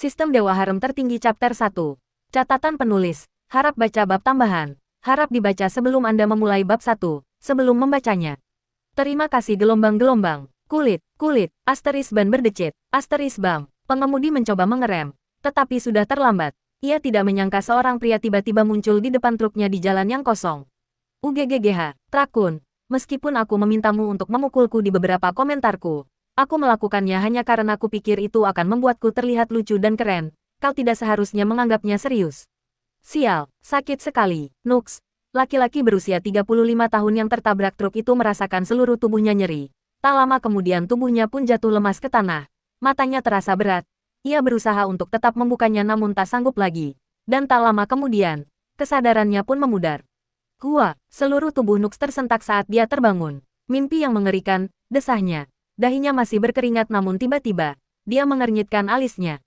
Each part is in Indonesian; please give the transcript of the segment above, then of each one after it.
Sistem Dewa Harem Tertinggi Chapter 1. Catatan penulis. Harap baca bab tambahan. Harap dibaca sebelum Anda memulai bab 1, sebelum membacanya. Terima kasih gelombang-gelombang. Kulit, asterisk ban berdecit, asterisk bam. Pengemudi mencoba mengerem, tetapi sudah terlambat. Ia tidak menyangka seorang pria tiba-tiba muncul di depan truknya di jalan yang kosong. UGGGH, Trakun. Meskipun aku memintamu untuk memukulku di beberapa komentarku, aku melakukannya hanya karena aku pikir itu akan membuatku terlihat lucu dan keren. Kau tidak seharusnya menganggapnya serius. Sial, sakit sekali. Nux, laki-laki berusia 35 tahun yang tertabrak truk itu merasakan seluruh tubuhnya nyeri. Tak lama kemudian tubuhnya pun jatuh lemas ke tanah. Matanya terasa berat. Ia berusaha untuk tetap membukanya namun tak sanggup lagi. Dan tak lama kemudian, kesadarannya pun memudar. Gua, seluruh tubuh Nux tersentak saat dia terbangun. Mimpi yang mengerikan, desahnya. Dahinya masih berkeringat namun tiba-tiba, dia mengernyitkan alisnya.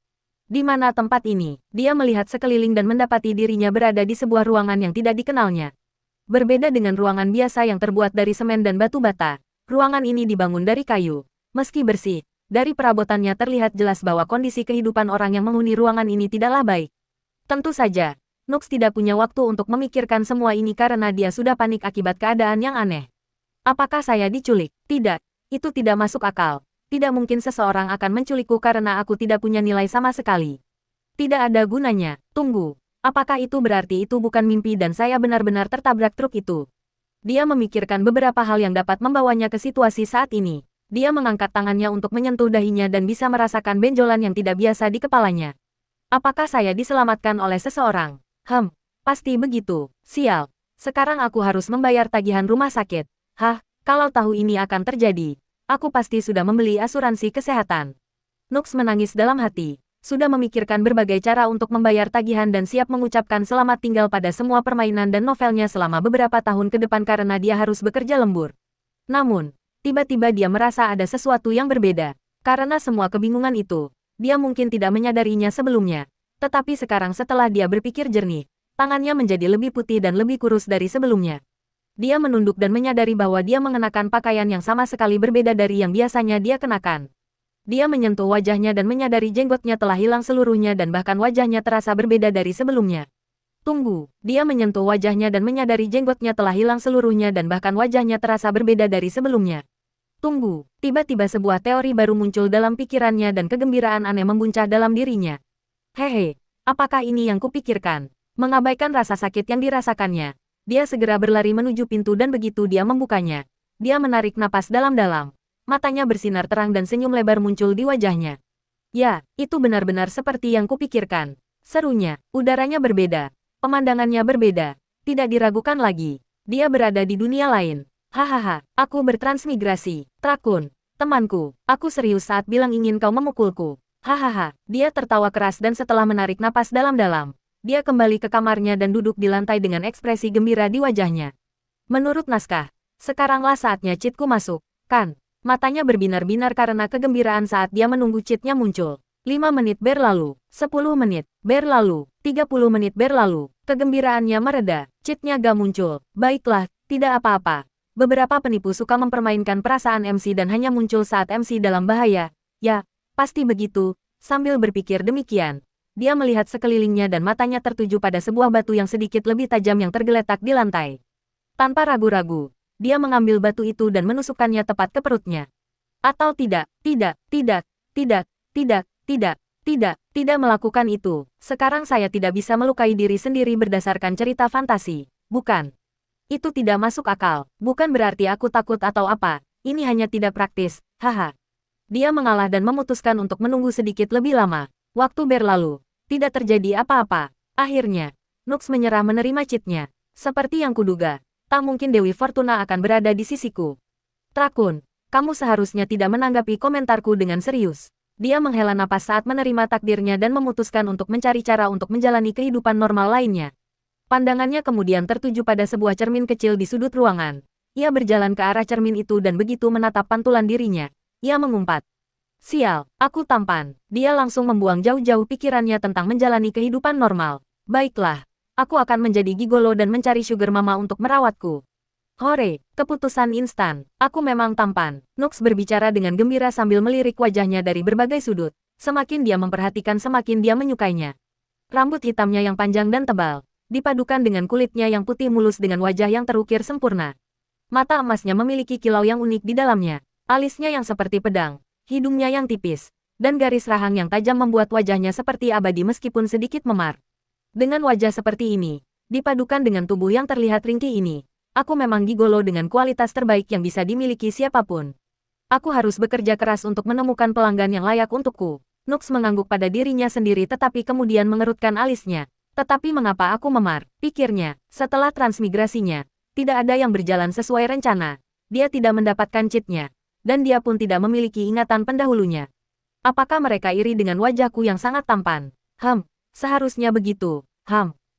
Di mana tempat ini? Dia melihat sekeliling dan mendapati dirinya berada di sebuah ruangan yang tidak dikenalnya. Berbeda dengan ruangan biasa yang terbuat dari semen dan batu bata, ruangan ini dibangun dari kayu. Meski bersih, dari perabotannya terlihat jelas bahwa kondisi kehidupan orang yang menghuni ruangan ini tidaklah baik. Tentu saja, Nux tidak punya waktu untuk memikirkan semua ini karena dia sudah panik akibat keadaan yang aneh. Apakah saya diculik? Tidak. Itu tidak masuk akal. Tidak mungkin seseorang akan menculikku karena aku tidak punya nilai sama sekali. Tidak ada gunanya. Tunggu. Apakah itu berarti itu bukan mimpi dan saya benar-benar tertabrak truk itu? Dia memikirkan beberapa hal yang dapat membawanya ke situasi saat ini. Dia mengangkat tangannya untuk menyentuh dahinya dan bisa merasakan benjolan yang tidak biasa di kepalanya. Apakah saya diselamatkan oleh seseorang? Pasti begitu. Sial. Sekarang aku harus membayar tagihan rumah sakit. Kalau tahu ini akan terjadi, aku pasti sudah membeli asuransi kesehatan. Nux menangis dalam hati. Sudah memikirkan berbagai cara untuk membayar tagihan dan siap mengucapkan selamat tinggal pada semua permainan dan novelnya selama beberapa tahun ke depan karena dia harus bekerja lembur. Namun, tiba-tiba dia merasa ada sesuatu yang berbeda. Karena semua kebingungan itu, dia mungkin tidak menyadarinya sebelumnya. Tetapi sekarang setelah dia berpikir jernih, tangannya menjadi lebih putih dan lebih kurus dari sebelumnya. Dia menunduk dan menyadari bahwa dia mengenakan pakaian yang sama sekali berbeda dari yang biasanya dia kenakan. Dia menyentuh wajahnya dan menyadari jenggotnya telah hilang seluruhnya dan bahkan wajahnya terasa berbeda dari sebelumnya. Tunggu, dia menyentuh wajahnya dan menyadari jenggotnya telah hilang seluruhnya dan bahkan wajahnya terasa berbeda dari sebelumnya. Tunggu, tiba-tiba sebuah teori baru muncul dalam pikirannya dan kegembiraan aneh membuncah dalam dirinya. Hehe, apakah ini yang kupikirkan? Mengabaikan rasa sakit yang dirasakannya. Dia segera berlari menuju pintu dan begitu dia membukanya, dia menarik napas dalam-dalam. Matanya bersinar terang dan senyum lebar muncul di wajahnya. Ya, itu benar-benar seperti yang kupikirkan. Serunya, udaranya berbeda. Pemandangannya berbeda. Tidak diragukan lagi. Dia berada di dunia lain. Hahaha, aku bertransmigrasi. Trakun, temanku, aku serius saat bilang ingin kau memukulku. Hahaha, dia tertawa keras dan setelah menarik napas dalam-dalam, dia kembali ke kamarnya dan duduk di lantai dengan ekspresi gembira di wajahnya. Menurut naskah, sekaranglah saatnya cheatku masuk, kan? Matanya berbinar-binar karena kegembiraan saat dia menunggu cheatnya muncul. 5 menit berlalu, 10 menit berlalu, 30 menit berlalu. Kegembiraannya mereda, cheatnya gak muncul. Baiklah, tidak apa-apa. Beberapa penipu suka mempermainkan perasaan MC dan hanya muncul saat MC dalam bahaya. Ya, pasti begitu. Sambil berpikir demikian, dia melihat sekelilingnya dan matanya tertuju pada sebuah batu yang sedikit lebih tajam yang tergeletak di lantai. Tanpa ragu-ragu, dia mengambil batu itu dan menusukkannya tepat ke perutnya. Atau tidak melakukan itu. Sekarang saya tidak bisa melukai diri sendiri berdasarkan cerita fantasi, bukan? Itu tidak masuk akal, bukan berarti aku takut atau apa, ini hanya tidak praktis, haha. Dia mengalah dan memutuskan untuk menunggu sedikit lebih lama. Waktu berlalu, tidak terjadi apa-apa. Akhirnya, Nux menyerah menerima cheatnya. Seperti yang kuduga, tak mungkin Dewi Fortuna akan berada di sisiku. Trakun, kamu seharusnya tidak menanggapi komentarku dengan serius. Dia menghela napas saat menerima takdirnya dan memutuskan untuk mencari cara untuk menjalani kehidupan normal lainnya. Pandangannya kemudian tertuju pada sebuah cermin kecil di sudut ruangan. Ia berjalan ke arah cermin itu dan begitu menatap pantulan dirinya, ia mengumpat. Sial, aku tampan. Dia langsung membuang jauh-jauh pikirannya tentang menjalani kehidupan normal. Baiklah, aku akan menjadi gigolo dan mencari sugar mama untuk merawatku. Hore, keputusan instan. Aku memang tampan. Nux berbicara dengan gembira sambil melirik wajahnya dari berbagai sudut. Semakin dia memperhatikan semakin dia menyukainya. Rambut hitamnya yang panjang dan tebal, dipadukan dengan kulitnya yang putih mulus dengan wajah yang terukir sempurna. Mata emasnya memiliki kilau yang unik di dalamnya. Alisnya yang seperti pedang, hidungnya yang tipis, dan garis rahang yang tajam membuat wajahnya seperti abadi meskipun sedikit memar. Dengan wajah seperti ini, dipadukan dengan tubuh yang terlihat ringkih ini, aku memang gigolo dengan kualitas terbaik yang bisa dimiliki siapapun. Aku harus bekerja keras untuk menemukan pelanggan yang layak untukku. Nux mengangguk pada dirinya sendiri tetapi kemudian mengerutkan alisnya. Tetapi mengapa aku memar, pikirnya, setelah transmigrasinya. Tidak ada yang berjalan sesuai rencana. Dia tidak mendapatkan cheat-nya. Dan dia pun tidak memiliki ingatan pendahulunya. Apakah mereka iri dengan wajahku yang sangat tampan? Seharusnya begitu.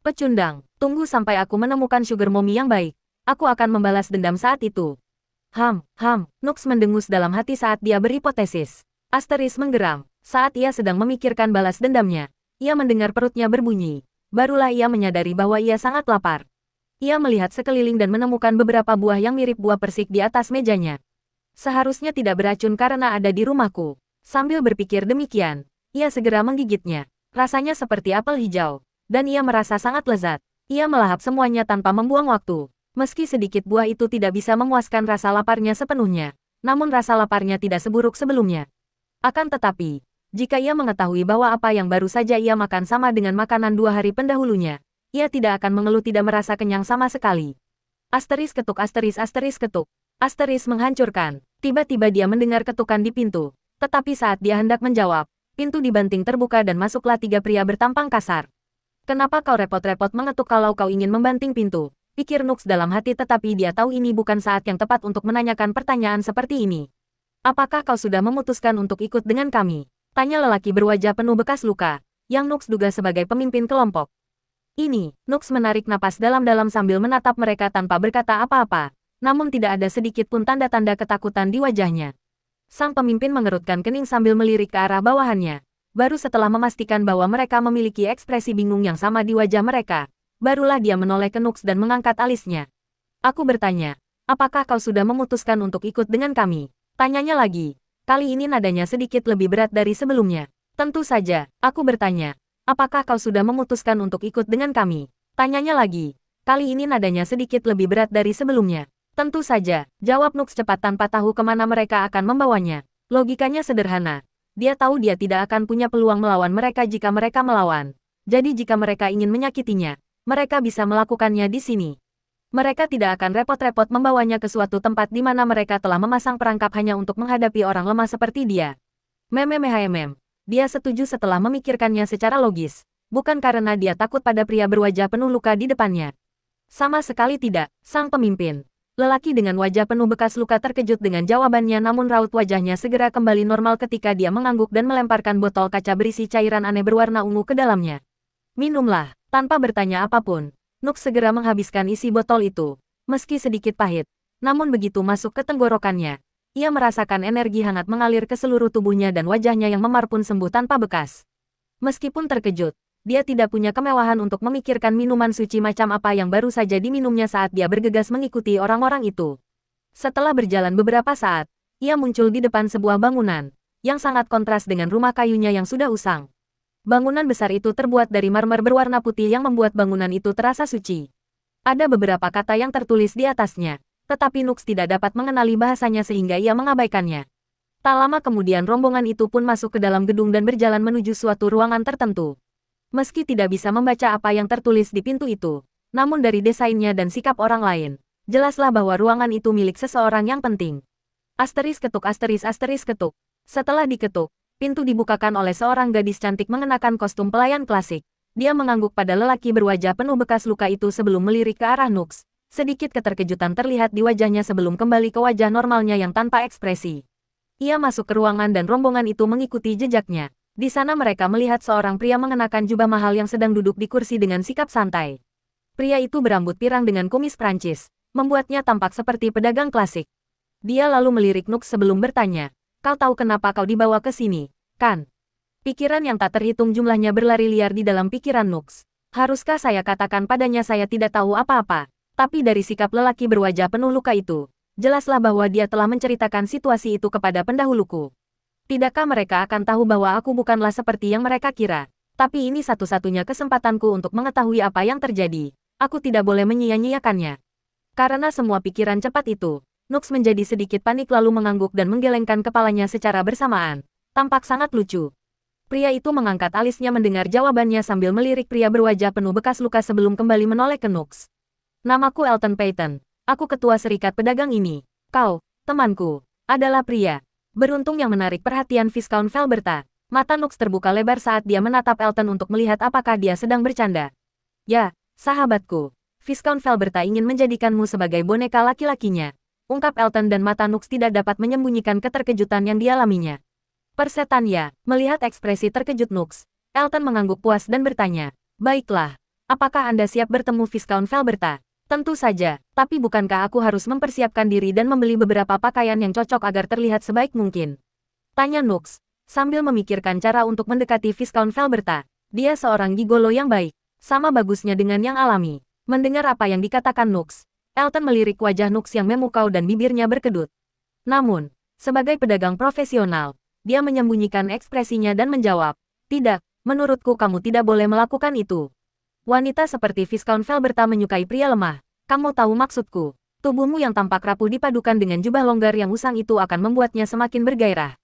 Pecundang. Tunggu sampai aku menemukan sugar mommy yang baik. Aku akan membalas dendam saat itu. Nux mendengus dalam hati saat dia berhipotesis. Asteris menggeram. Saat ia sedang memikirkan balas dendamnya, ia mendengar perutnya berbunyi. Barulah ia menyadari bahwa ia sangat lapar. Ia melihat sekeliling dan menemukan beberapa buah yang mirip buah persik di atas mejanya. Seharusnya tidak beracun karena ada di rumahku. Sambil berpikir demikian, ia segera menggigitnya. Rasanya seperti apel hijau. Dan ia merasa sangat lezat. Ia melahap semuanya tanpa membuang waktu. Meski sedikit buah itu tidak bisa memuaskan rasa laparnya sepenuhnya. Namun rasa laparnya tidak seburuk sebelumnya. Akan tetapi, jika ia mengetahui bahwa apa yang baru saja ia makan sama dengan makanan 2 hari pendahulunya, ia tidak akan mengeluh tidak merasa kenyang sama sekali. Asteris ketuk asteris ketuk. Asteris menghancurkan. Tiba-tiba dia mendengar ketukan di pintu. Tetapi saat dia hendak menjawab, pintu dibanting terbuka dan masuklah 3 pria bertampang kasar. Kenapa kau repot-repot mengetuk kalau kau ingin membanting pintu? Pikir Nux dalam hati tetapi dia tahu ini bukan saat yang tepat untuk menanyakan pertanyaan seperti ini. Apakah kau sudah memutuskan untuk ikut dengan kami? Tanya lelaki berwajah penuh bekas luka, yang Nux duga sebagai pemimpin kelompok. Ini, Nux menarik napas dalam-dalam sambil menatap mereka tanpa berkata apa-apa, namun tidak ada sedikit pun tanda-tanda ketakutan di wajahnya. Sang pemimpin mengerutkan kening sambil melirik ke arah bawahannya. Baru setelah memastikan bahwa mereka memiliki ekspresi bingung yang sama di wajah mereka, barulah dia menoleh ke Nux dan mengangkat alisnya. Aku bertanya, apakah kau sudah memutuskan untuk ikut dengan kami? Tanyanya lagi. Kali ini nadanya sedikit lebih berat dari sebelumnya. Tentu saja, aku bertanya. Apakah kau sudah memutuskan untuk ikut dengan kami? Tanyanya lagi. Kali ini nadanya sedikit lebih berat dari sebelumnya. Tentu saja, jawab Nux cepat tanpa tahu kemana mereka akan membawanya. Logikanya sederhana. Dia tahu dia tidak akan punya peluang melawan mereka jika mereka melawan. Jadi jika mereka ingin menyakitinya, mereka bisa melakukannya di sini. Mereka tidak akan repot-repot membawanya ke suatu tempat di mana mereka telah memasang perangkap hanya untuk menghadapi orang lemah seperti dia. Dia setuju setelah memikirkannya secara logis, bukan karena dia takut pada pria berwajah penuh luka di depannya. Sama sekali tidak, sang pemimpin. Lelaki dengan wajah penuh bekas luka terkejut dengan jawabannya namun raut wajahnya segera kembali normal ketika dia mengangguk dan melemparkan botol kaca berisi cairan aneh berwarna ungu ke dalamnya. Minumlah, tanpa bertanya apapun. Nux segera menghabiskan isi botol itu, meski sedikit pahit. Namun begitu masuk ke tenggorokannya, ia merasakan energi hangat mengalir ke seluruh tubuhnya dan wajahnya yang memar pun sembuh tanpa bekas. Meskipun terkejut, dia tidak punya kemewahan untuk memikirkan minuman suci macam apa yang baru saja diminumnya saat dia bergegas mengikuti orang-orang itu. Setelah berjalan beberapa saat, ia muncul di depan sebuah bangunan, yang sangat kontras dengan rumah kayunya yang sudah usang. Bangunan besar itu terbuat dari marmer berwarna putih yang membuat bangunan itu terasa suci. Ada beberapa kata yang tertulis di atasnya, tetapi Nux tidak dapat mengenali bahasanya sehingga ia mengabaikannya. Tak lama kemudian rombongan itu pun masuk ke dalam gedung dan berjalan menuju suatu ruangan tertentu. Meski tidak bisa membaca apa yang tertulis di pintu itu, namun dari desainnya dan sikap orang lain, jelaslah bahwa ruangan itu milik seseorang yang penting. Asteris ketuk asteris ketuk. Setelah diketuk, pintu dibukakan oleh seorang gadis cantik mengenakan kostum pelayan klasik. Dia mengangguk pada lelaki berwajah penuh bekas luka itu sebelum melirik ke arah Nux. Sedikit keterkejutan terlihat di wajahnya sebelum kembali ke wajah normalnya yang tanpa ekspresi. Ia masuk ke ruangan dan rombongan itu mengikuti jejaknya. Di sana mereka melihat seorang pria mengenakan jubah mahal yang sedang duduk di kursi dengan sikap santai. Pria itu berambut pirang dengan kumis Prancis, membuatnya tampak seperti pedagang klasik. Dia lalu melirik Nux sebelum bertanya, "Kau tahu kenapa kau dibawa ke sini, kan?" Pikiran yang tak terhitung jumlahnya berlari liar di dalam pikiran Nux. Haruskah saya katakan padanya saya tidak tahu apa-apa? Tapi dari sikap lelaki berwajah penuh luka itu, jelaslah bahwa dia telah menceritakan situasi itu kepada pendahuluku. Tidakkah mereka akan tahu bahwa aku bukanlah seperti yang mereka kira? Tapi ini satu-satunya kesempatanku untuk mengetahui apa yang terjadi. Aku tidak boleh menyia-nyiakannya. Karena semua pikiran cepat itu, Nux menjadi sedikit panik lalu mengangguk dan menggelengkan kepalanya secara bersamaan. Tampak sangat lucu. Pria itu mengangkat alisnya mendengar jawabannya sambil melirik pria berwajah penuh bekas luka sebelum kembali menoleh ke Nux. Namaku Elton Payton. Aku ketua serikat pedagang ini. Kau, temanku, adalah pria beruntung yang menarik perhatian Viscount Velberta. Mata Nux terbuka lebar saat dia menatap Elton untuk melihat apakah dia sedang bercanda. Ya, sahabatku. Viscount Velberta ingin menjadikanmu sebagai boneka laki-lakinya. Ungkap Elton dan mata Nux tidak dapat menyembunyikan keterkejutan yang dialaminya. Persetan ya, melihat ekspresi terkejut Nux, Elton mengangguk puas dan bertanya, baiklah, apakah Anda siap bertemu Viscount Velberta? Tentu saja, tapi bukankah aku harus mempersiapkan diri dan membeli beberapa pakaian yang cocok agar terlihat sebaik mungkin? Tanya Nux, sambil memikirkan cara untuk mendekati Viscount Velberta. Dia seorang gigolo yang baik, sama bagusnya dengan yang alami. Mendengar apa yang dikatakan Nux, Elton melirik wajah Nux yang memukau dan bibirnya berkedut. Namun, sebagai pedagang profesional, dia menyembunyikan ekspresinya dan menjawab, tidak, menurutku kamu tidak boleh melakukan itu. Wanita seperti Viscount Velberta menyukai pria lemah. Kamu tahu maksudku. Tubuhmu yang tampak rapuh dipadukan dengan jubah longgar yang usang itu akan membuatnya semakin bergairah.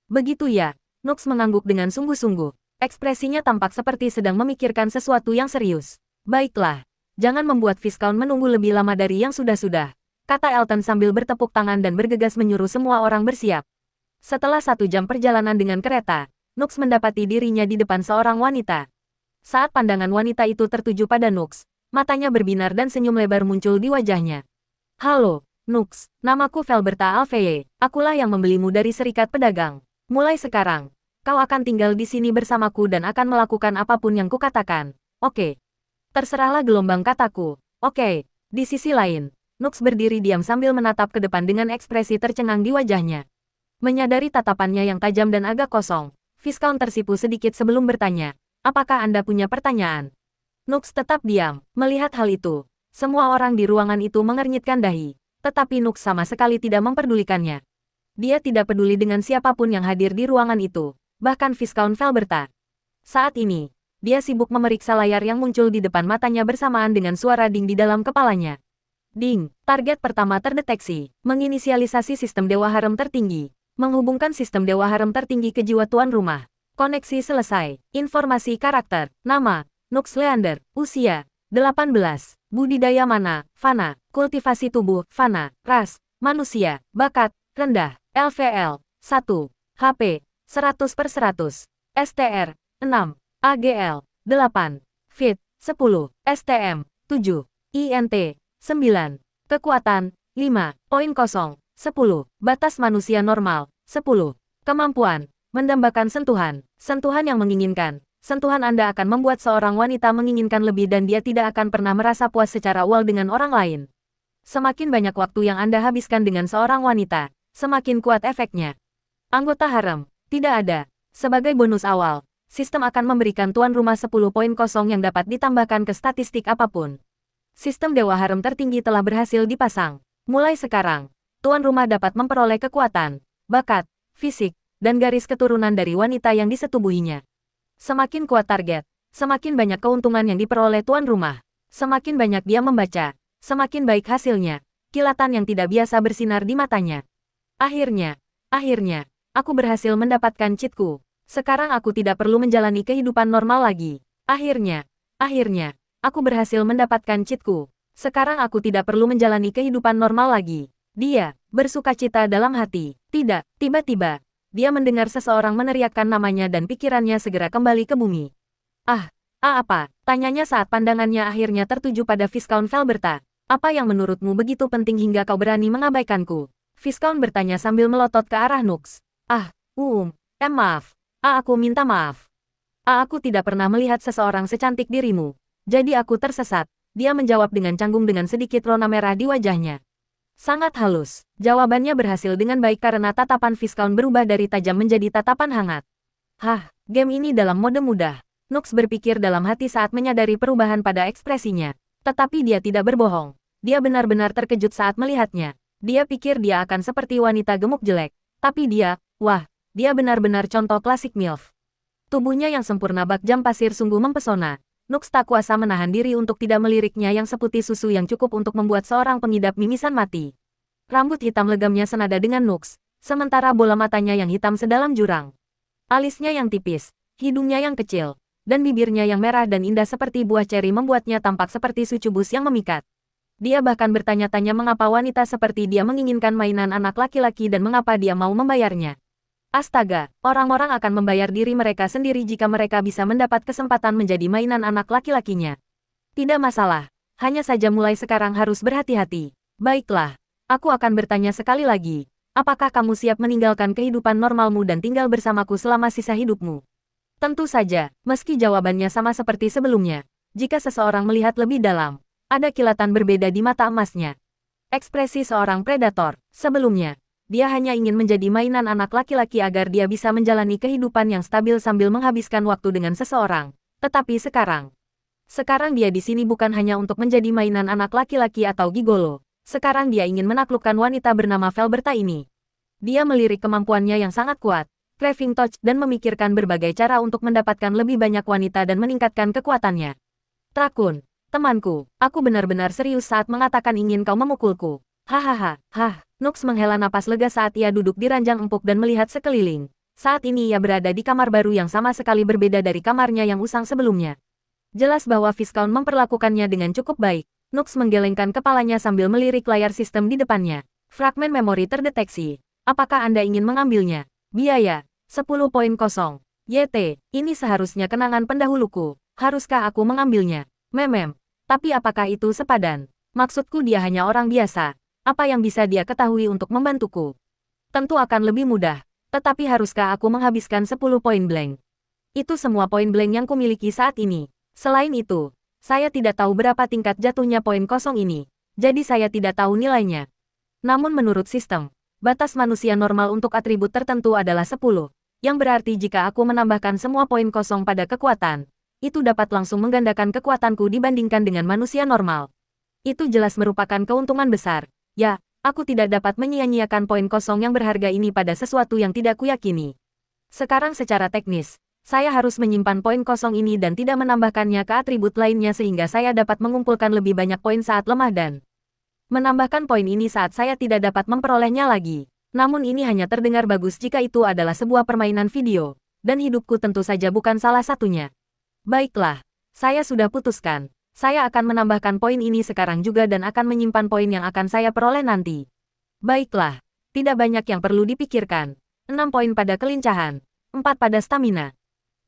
Begitu ya, Nux mengangguk dengan sungguh-sungguh. Ekspresinya tampak seperti sedang memikirkan sesuatu yang serius. Baiklah, jangan membuat Viscount menunggu lebih lama dari yang sudah-sudah, kata Elton sambil bertepuk tangan dan bergegas menyuruh semua orang bersiap. Setelah 1 jam perjalanan dengan kereta, Nux mendapati dirinya di depan seorang wanita. Saat pandangan wanita itu tertuju pada Nux, matanya berbinar dan senyum lebar muncul di wajahnya. Halo, Nux, namaku Velberta Alveye. Akulah yang membelimu dari serikat pedagang. Mulai sekarang, kau akan tinggal di sini bersamaku dan akan melakukan apapun yang kukatakan. Oke. Terserahlah gelombang kataku. Oke. Di sisi lain, Nux berdiri diam sambil menatap ke depan dengan ekspresi tercengang di wajahnya. Menyadari tatapannya yang tajam dan agak kosong, Viscount tersipu sedikit sebelum bertanya, apakah Anda punya pertanyaan? Nux tetap diam, melihat hal itu. Semua orang di ruangan itu mengernyitkan dahi, tetapi Nux sama sekali tidak memperdulikannya. Dia tidak peduli dengan siapapun yang hadir di ruangan itu, bahkan Viscount Velberta. Saat ini, dia sibuk memeriksa layar yang muncul di depan matanya bersamaan dengan suara ding di dalam kepalanya. Ding, target pertama terdeteksi, menginisialisasi sistem Dewa Harem tertinggi, menghubungkan sistem Dewa Harem tertinggi ke jiwa tuan rumah. Koneksi selesai. Informasi karakter. Nama, Nux Leander. Usia, 18. Budidaya mana, Fana. Kultivasi tubuh, Fana. Ras, manusia. Bakat, rendah. LVL, 1. HP, 100/100. STR, 6. AGL, 8. Fit, 10. STM, 7. INT, 9. Kekuatan, 5.0. 10. Batas manusia normal, 10. Kemampuan, mendambakan sentuhan. Sentuhan yang menginginkan. Sentuhan Anda akan membuat seorang wanita menginginkan lebih dan dia tidak akan pernah merasa puas secara awal dengan orang lain. Semakin banyak waktu yang Anda habiskan dengan seorang wanita, semakin kuat efeknya. Anggota harem, tidak ada. Sebagai bonus awal, sistem akan memberikan tuan rumah 10.0 yang dapat ditambahkan ke statistik apapun. Sistem Dewa Harem tertinggi telah berhasil dipasang. Mulai sekarang, tuan rumah dapat memperoleh kekuatan, bakat, fisik, dan garis keturunan dari wanita yang disetubuhinya. Semakin kuat target, semakin banyak keuntungan yang diperoleh tuan rumah. Semakin banyak dia membaca, semakin baik hasilnya. Kilatan yang tidak biasa bersinar di matanya. Akhirnya, aku berhasil mendapatkan cheatku. Sekarang aku tidak perlu menjalani kehidupan normal lagi. Akhirnya, aku berhasil mendapatkan cheatku. Sekarang aku tidak perlu menjalani kehidupan normal lagi. Dia bersukacita dalam hati. Tidak, tiba-tiba, dia mendengar seseorang meneriakkan namanya dan pikirannya segera kembali ke bumi. Apa? Tanyanya saat pandangannya akhirnya tertuju pada Viscount Velberta. Apa yang menurutmu begitu penting hingga kau berani mengabaikanku? Viscount bertanya sambil melotot ke arah Nux. Maaf. Aku minta maaf. Aku tidak pernah melihat seseorang secantik dirimu. Jadi aku tersesat. Dia menjawab dengan canggung dengan sedikit rona merah di wajahnya. Sangat halus. Jawabannya berhasil dengan baik karena tatapan Viscount berubah dari tajam menjadi tatapan hangat. Game ini dalam mode mudah. Nux berpikir dalam hati saat menyadari perubahan pada ekspresinya. Tetapi dia tidak berbohong. Dia benar-benar terkejut saat melihatnya. Dia pikir dia akan seperti wanita gemuk jelek. Tapi dia, Dia benar-benar contoh klasik MILF. Tubuhnya yang sempurna bak jam pasir sungguh mempesona. Nux tak kuasa menahan diri untuk tidak meliriknya yang seputih susu yang cukup untuk membuat seorang pengidap mimisan mati. Rambut hitam legamnya senada dengan Nux, sementara bola matanya yang hitam sedalam jurang. Alisnya yang tipis, hidungnya yang kecil, dan bibirnya yang merah dan indah seperti buah ceri membuatnya tampak seperti sucubus yang memikat. Dia bahkan bertanya-tanya mengapa wanita seperti dia menginginkan mainan anak laki-laki dan mengapa dia mau membayarnya. Astaga, orang-orang akan membayar diri mereka sendiri jika mereka bisa mendapat kesempatan menjadi mainan anak laki-lakinya. Tidak masalah, hanya saja mulai sekarang harus berhati-hati. Baiklah, aku akan bertanya sekali lagi. Apakah kamu siap meninggalkan kehidupan normalmu dan tinggal bersamaku selama sisa hidupmu? Tentu saja, meski jawabannya sama seperti sebelumnya. Jika seseorang melihat lebih dalam, ada kilatan berbeda di mata emasnya. Ekspresi seorang predator, sebelumnya. Dia hanya ingin menjadi mainan anak laki-laki agar dia bisa menjalani kehidupan yang stabil sambil menghabiskan waktu dengan seseorang. Tetapi sekarang dia di sini bukan hanya untuk menjadi mainan anak laki-laki atau gigolo. Sekarang dia ingin menaklukkan wanita bernama Velberta ini. Dia melirik kemampuannya yang sangat kuat, craving touch dan memikirkan berbagai cara untuk mendapatkan lebih banyak wanita dan meningkatkan kekuatannya. Trakun, temanku, aku benar-benar serius saat mengatakan ingin kau memukulku. Hahaha, Nux menghela napas lega saat ia duduk di ranjang empuk dan melihat sekeliling. Saat ini ia berada di kamar baru yang sama sekali berbeda dari kamarnya yang usang sebelumnya. Jelas bahwa Viscount memperlakukannya dengan cukup baik. Nux menggelengkan kepalanya sambil melirik layar sistem di depannya. Fragmen memori terdeteksi. Apakah Anda ingin mengambilnya? Biaya, 10.0. YT, ini seharusnya kenangan pendahuluku. Haruskah aku mengambilnya? Memem, tapi apakah itu sepadan? Maksudku dia hanya orang biasa. Apa yang bisa dia ketahui untuk membantuku? Tentu akan lebih mudah. Tetapi haruskah aku menghabiskan 10 poin blank? Itu semua poin blank yang kumiliki saat ini. Selain itu, saya tidak tahu berapa tingkat jatuhnya poin kosong ini. Jadi saya tidak tahu nilainya. Namun menurut sistem, batas manusia normal untuk atribut tertentu adalah 10. Yang berarti jika aku menambahkan semua poin kosong pada kekuatan, itu dapat langsung menggandakan kekuatanku dibandingkan dengan manusia normal. Itu jelas merupakan keuntungan besar. Ya, aku tidak dapat menyia-nyiakan poin kosong yang berharga ini pada sesuatu yang tidak kuyakini. Sekarang secara teknis, saya harus menyimpan poin kosong ini dan tidak menambahkannya ke atribut lainnya sehingga saya dapat mengumpulkan lebih banyak poin saat lemah dan menambahkan poin ini saat saya tidak dapat memperolehnya lagi. Namun ini hanya terdengar bagus jika itu adalah sebuah permainan video, dan hidupku tentu saja bukan salah satunya. Baiklah, saya sudah putuskan. Saya akan menambahkan poin ini sekarang juga dan akan menyimpan poin yang akan saya peroleh nanti. Baiklah, tidak banyak yang perlu dipikirkan. 6 poin pada kelincahan, 4 pada stamina.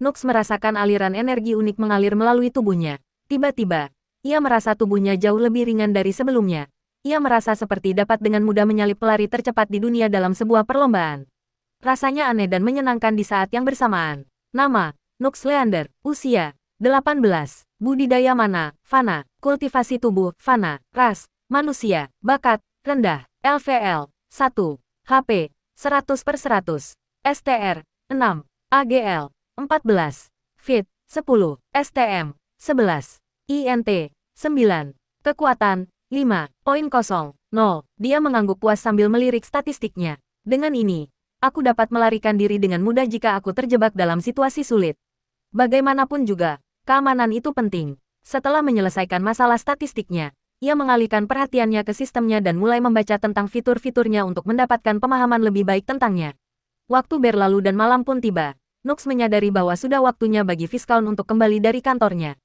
Nux merasakan aliran energi unik mengalir melalui tubuhnya. Tiba-tiba, ia merasa tubuhnya jauh lebih ringan dari sebelumnya. Ia merasa seperti dapat dengan mudah menyalip pelari tercepat di dunia dalam sebuah perlombaan. Rasanya aneh dan menyenangkan di saat yang bersamaan. Nama, Nux Leander, usia, 18. Budidaya mana, Fana. Kultivasi tubuh, Fana. Ras, manusia. Bakat, rendah. LVL, 1. HP, 100/100. STR, 6. AGL, 14. Fit, 10. STM, 11. INT, 9. Kekuatan, 5.0. Dia mengangguk puas sambil melirik statistiknya. Dengan ini, aku dapat melarikan diri dengan mudah jika aku terjebak dalam situasi sulit. Bagaimanapun juga, keamanan itu penting. Setelah menyelesaikan masalah statistiknya, ia mengalihkan perhatiannya ke sistemnya dan mulai membaca tentang fitur-fiturnya untuk mendapatkan pemahaman lebih baik tentangnya. Waktu berlalu dan malam pun tiba. Nux menyadari bahwa sudah waktunya bagi Viscount untuk kembali dari kantornya.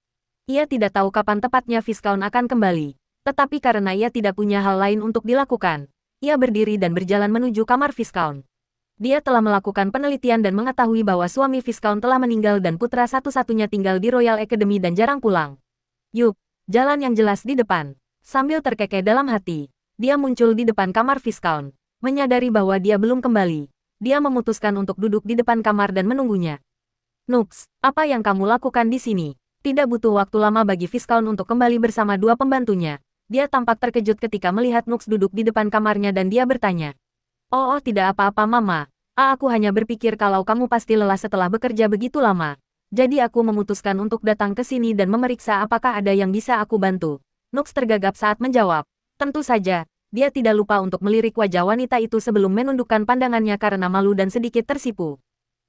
Ia tidak tahu kapan tepatnya Viscount akan kembali. Tetapi karena ia tidak punya hal lain untuk dilakukan, ia berdiri dan berjalan menuju kamar Viscount. Dia telah melakukan penelitian dan mengetahui bahwa suami Viscount telah meninggal dan putra satu-satunya tinggal di Royal Academy dan jarang pulang. Yup, jalan yang jelas di depan. Sambil terkekeh dalam hati, dia muncul di depan kamar Viscount. Menyadari bahwa dia belum kembali, dia memutuskan untuk duduk di depan kamar dan menunggunya. Nux, apa yang kamu lakukan di sini? Tidak butuh waktu lama bagi Viscount untuk kembali bersama dua pembantunya. Dia tampak terkejut ketika melihat Nux duduk di depan kamarnya dan dia bertanya. Oh, tidak apa-apa Mama. Aku hanya berpikir kalau kamu pasti lelah setelah bekerja begitu lama. Jadi aku memutuskan untuk datang ke sini dan memeriksa apakah ada yang bisa aku bantu. Nux tergagap saat menjawab. Tentu saja, Dia tidak lupa untuk melirik wajah wanita itu sebelum menundukkan pandangannya karena malu dan sedikit tersipu.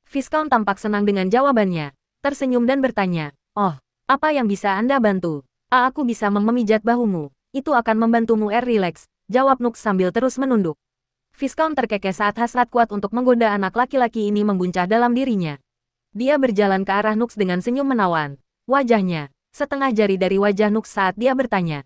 Viscount tampak senang dengan jawabannya, tersenyum dan bertanya, "Oh, apa yang bisa Anda bantu?" Aku bisa memijat bahumu. Itu akan membantumu relax," jawab Nux sambil terus menunduk. Viscount terkekeh saat hasrat kuat untuk menggoda anak laki-laki ini membuncah dalam dirinya. Dia berjalan ke arah Nux dengan senyum menawan. Wajahnya, setengah jari dari wajah Nux saat dia bertanya,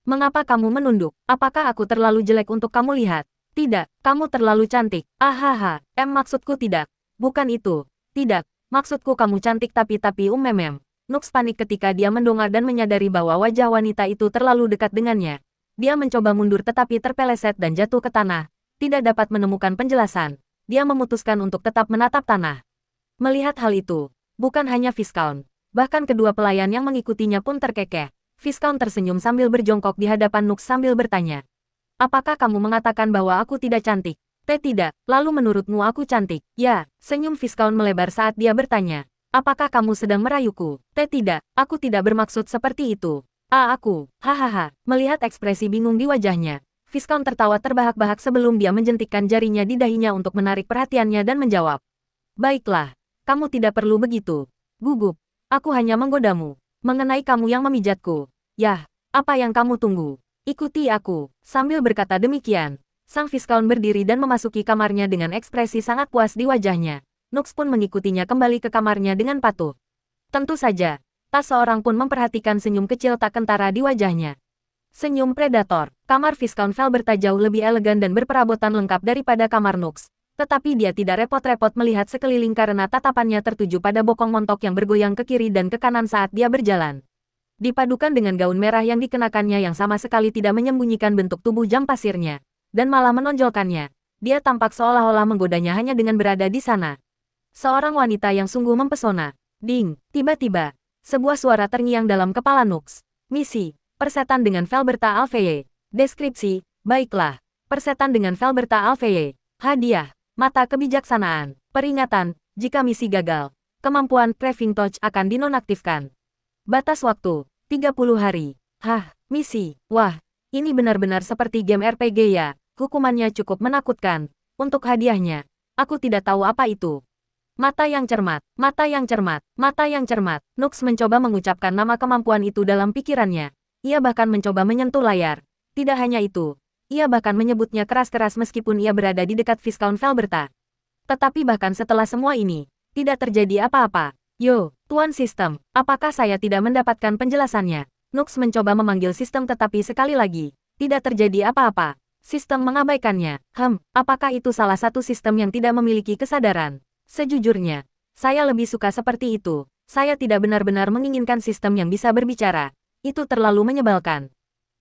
"Mengapa kamu menunduk? Apakah aku terlalu jelek untuk kamu lihat?" "Tidak, kamu terlalu cantik." "Ahaha, maksudku tidak. Bukan itu. Tidak, maksudku kamu cantik tapi memem." Nux panik ketika dia mendongak dan menyadari bahwa wajah wanita itu terlalu dekat dengannya. Dia mencoba mundur tetapi terpeleset dan jatuh ke tanah. Tidak dapat menemukan penjelasan. Dia memutuskan untuk tetap menatap tanah. Melihat hal itu, bukan hanya Viscount, bahkan kedua pelayan yang mengikutinya pun terkekeh. Viscount tersenyum sambil berjongkok di hadapan Nux sambil bertanya, "Apakah kamu mengatakan bahwa aku tidak cantik?" Tidak, lalu menurutmu aku cantik?" "Ya," senyum Viscount melebar saat dia bertanya, "Apakah kamu sedang merayuku?" Tidak, aku tidak bermaksud seperti itu." Aku, hahaha." Melihat ekspresi bingung di wajahnya, Viscount tertawa terbahak-bahak sebelum dia menjentikkan jarinya di dahinya untuk menarik perhatiannya dan menjawab, "Baiklah, kamu tidak perlu begitu. Gugup, aku hanya menggodamu. Mengenai kamu yang memijatku. Yah, apa yang kamu tunggu? Ikuti aku." Sambil berkata demikian, sang Viscount berdiri dan memasuki kamarnya dengan ekspresi sangat puas di wajahnya. Nux pun mengikutinya kembali ke kamarnya dengan patuh. Tentu saja, tak seorang pun memperhatikan senyum kecil tak kentara di wajahnya. Senyum predator. Kamar Viscount Felberta jauh lebih elegan dan berperabotan lengkap daripada kamar Nux. Tetapi dia tidak repot-repot melihat sekeliling karena tatapannya tertuju pada bokong montok yang bergoyang ke kiri dan ke kanan saat dia berjalan. Dipadukan dengan gaun merah yang dikenakannya yang sama sekali tidak menyembunyikan bentuk tubuh jam pasirnya, dan malah menonjolkannya, dia tampak seolah-olah menggodanya hanya dengan berada di sana. Seorang wanita yang sungguh mempesona. Ding, tiba-tiba, sebuah suara terngiang dalam kepala Nux. Misi, persetan dengan Felberta Alveye. Deskripsi, baiklah, persetan dengan Felberta Alveye. Hadiah, mata kebijaksanaan. Peringatan, jika misi gagal, kemampuan Craving Touch akan dinonaktifkan. Batas waktu, 30 hari. Misi, wah, ini benar-benar seperti game RPG ya. Hukumannya cukup menakutkan. Untuk hadiahnya, aku tidak tahu apa itu. Mata yang cermat, mata yang cermat, mata yang cermat. Nux mencoba mengucapkan nama kemampuan itu dalam pikirannya. Ia bahkan mencoba menyentuh layar. Tidak hanya itu, ia bahkan menyebutnya keras-keras meskipun ia berada di dekat Viscount Felberta. Tetapi bahkan setelah semua ini, tidak terjadi apa-apa. "Yo, Tuan Sistem, apakah saya tidak mendapatkan penjelasannya?" Nux mencoba memanggil sistem tetapi sekali lagi, tidak terjadi apa-apa. Sistem mengabaikannya. Apakah itu salah satu sistem yang tidak memiliki kesadaran? Sejujurnya, saya lebih suka seperti itu. Saya tidak benar-benar menginginkan sistem yang bisa berbicara. Itu terlalu menyebalkan.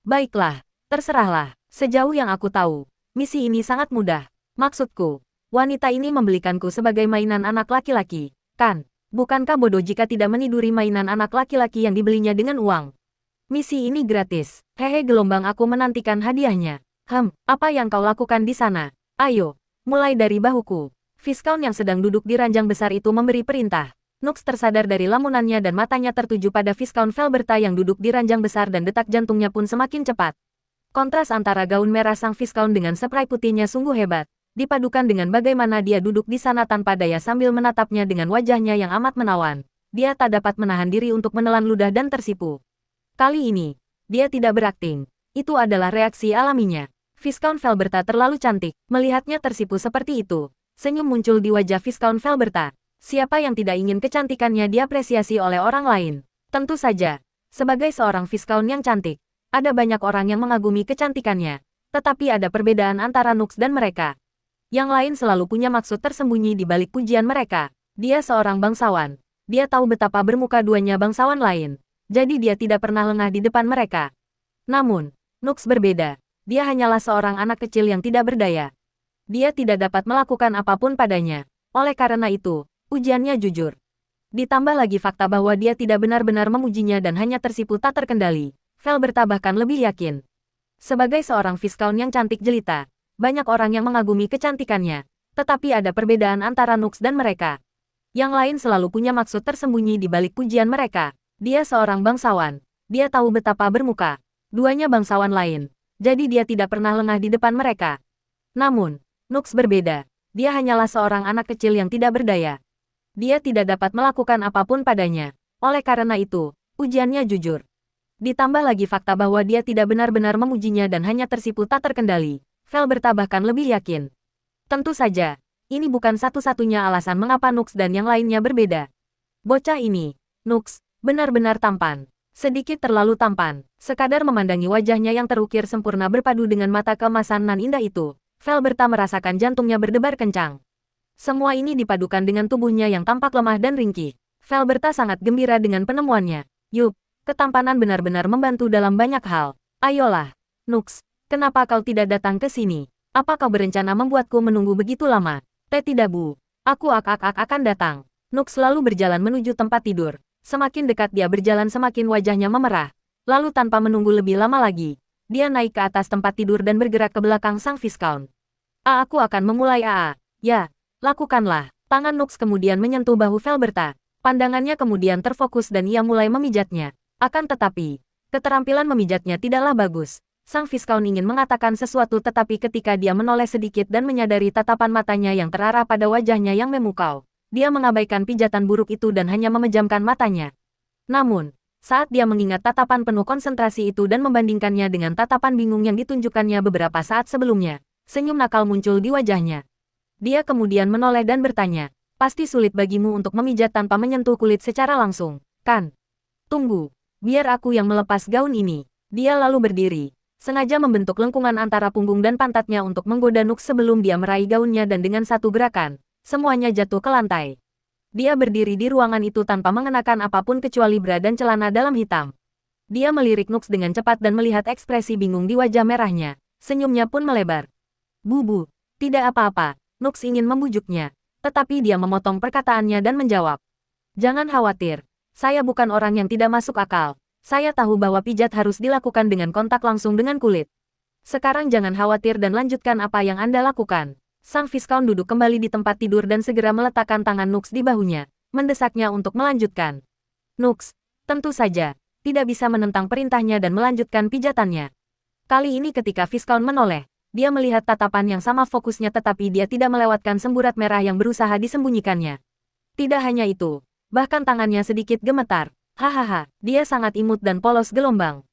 Baiklah, terserahlah. Sejauh yang aku tahu, misi ini sangat mudah. Maksudku, wanita ini membelikanku sebagai mainan anak laki-laki, kan? Bukankah bodoh jika tidak meniduri mainan anak laki-laki yang dibelinya dengan uang? Misi ini gratis. Hehe, gelombang, aku menantikan hadiahnya. Apa yang kau lakukan di sana? Ayo, mulai dari bahuku. Viscount yang sedang duduk di ranjang besar itu memberi perintah. Nux tersadar dari lamunannya dan matanya tertuju pada Viscount Felberta yang duduk di ranjang besar dan detak jantungnya pun semakin cepat. Kontras antara gaun merah sang Viscount dengan spray putihnya sungguh hebat. Dipadukan dengan bagaimana dia duduk di sana tanpa daya sambil menatapnya dengan wajahnya yang amat menawan. Dia tak dapat menahan diri untuk menelan ludah dan tersipu. Kali ini, dia tidak berakting. Itu adalah reaksi alaminya. Viscount Felberta terlalu cantik. Melihatnya tersipu seperti itu, senyum muncul di wajah Viscount Felberta. Siapa yang tidak ingin kecantikannya diapresiasi oleh orang lain? Tentu saja, sebagai seorang Viscount yang cantik, ada banyak orang yang mengagumi kecantikannya. Tetapi ada perbedaan antara Nux dan mereka. Yang lain selalu punya maksud tersembunyi di balik pujian mereka. Dia seorang bangsawan. Dia tahu betapa bermuka duanya bangsawan lain. Jadi dia tidak pernah lengah di depan mereka. Namun, Nux berbeda. Dia hanyalah seorang anak kecil yang tidak berdaya. Dia tidak dapat melakukan apapun padanya. Oleh karena itu, ujiannya jujur. Ditambah lagi fakta bahwa dia tidak benar-benar memujinya dan hanya tersipu tak terkendali. Felberta bahkan lebih yakin. Sebagai seorang Viscount yang cantik jelita, banyak orang yang mengagumi kecantikannya. Tetapi ada perbedaan antara Nux dan mereka. Yang lain selalu punya maksud tersembunyi di balik pujian mereka. Dia seorang bangsawan. Dia tahu betapa bermuka duanya bangsawan lain. Jadi dia tidak pernah lengah di depan mereka. Namun, Nux berbeda. Dia hanyalah seorang anak kecil yang tidak berdaya. Dia tidak dapat melakukan apapun padanya. Oleh karena itu, ujiannya jujur. Ditambah lagi fakta bahwa dia tidak benar-benar memujinya dan hanya tersipu tak terkendali. Velberta bahkan lebih yakin. Tentu saja, ini bukan satu-satunya alasan mengapa Nux dan yang lainnya berbeda. Bocah ini, Nux, benar-benar tampan. Sedikit terlalu tampan. Sekadar memandangi wajahnya yang terukir sempurna berpadu dengan mata keemasan nan indah itu, Velberta merasakan jantungnya berdebar kencang. Semua ini dipadukan dengan tubuhnya yang tampak lemah dan ringkih. Velberta sangat gembira dengan penemuannya. Yup, ketampanan benar-benar membantu dalam banyak hal. Ayolah, Nux, kenapa kau tidak datang ke sini? Apa kau berencana membuatku menunggu begitu lama? Tidak Bu. Aku akan datang. Nux selalu berjalan menuju tempat tidur. Semakin dekat dia berjalan semakin wajahnya memerah. Lalu tanpa menunggu lebih lama lagi, dia naik ke atas tempat tidur dan bergerak ke belakang sang Viscount. Aku akan memulai Ya, lakukanlah. Tangan Nux kemudian menyentuh bahu Velberta. Pandangannya kemudian terfokus dan ia mulai memijatnya. Akan tetapi, keterampilan memijatnya tidaklah bagus. Sang Viscount ingin mengatakan sesuatu tetapi ketika dia menoleh sedikit dan menyadari tatapan matanya yang terarah pada wajahnya yang memukau, dia mengabaikan pijatan buruk itu dan hanya memejamkan matanya. Namun, saat dia mengingat tatapan penuh konsentrasi itu dan membandingkannya dengan tatapan bingung yang ditunjukkannya beberapa saat sebelumnya, senyum nakal muncul di wajahnya. Dia kemudian menoleh dan bertanya, pasti sulit bagimu untuk memijat tanpa menyentuh kulit secara langsung, kan? Tunggu, biar aku yang melepas gaun ini. Dia lalu berdiri, sengaja membentuk lengkungan antara punggung dan pantatnya untuk menggoda Nux sebelum dia meraih gaunnya dan dengan satu gerakan, semuanya jatuh ke lantai. Dia berdiri di ruangan itu tanpa mengenakan apapun kecuali bra dan celana dalam hitam. Dia melirik Nux dengan cepat dan melihat ekspresi bingung di wajah merahnya. Senyumnya pun melebar. Bu, tidak apa-apa, Nux ingin membujuknya. Tetapi dia memotong perkataannya dan menjawab. Jangan khawatir, saya bukan orang yang tidak masuk akal. Saya tahu bahwa pijat harus dilakukan dengan kontak langsung dengan kulit. Sekarang jangan khawatir dan lanjutkan apa yang Anda lakukan. Sang Viscount duduk kembali di tempat tidur dan segera meletakkan tangan Nux di bahunya, mendesaknya untuk melanjutkan. Nux, tentu saja, tidak bisa menentang perintahnya dan melanjutkan pijatannya. Kali ini ketika Viscount menoleh, dia melihat tatapan yang sama fokusnya tetapi dia tidak melewatkan semburat merah yang berusaha disembunyikannya. Tidak hanya itu, bahkan tangannya sedikit gemetar. Hahaha, dia sangat imut dan polos gelombang.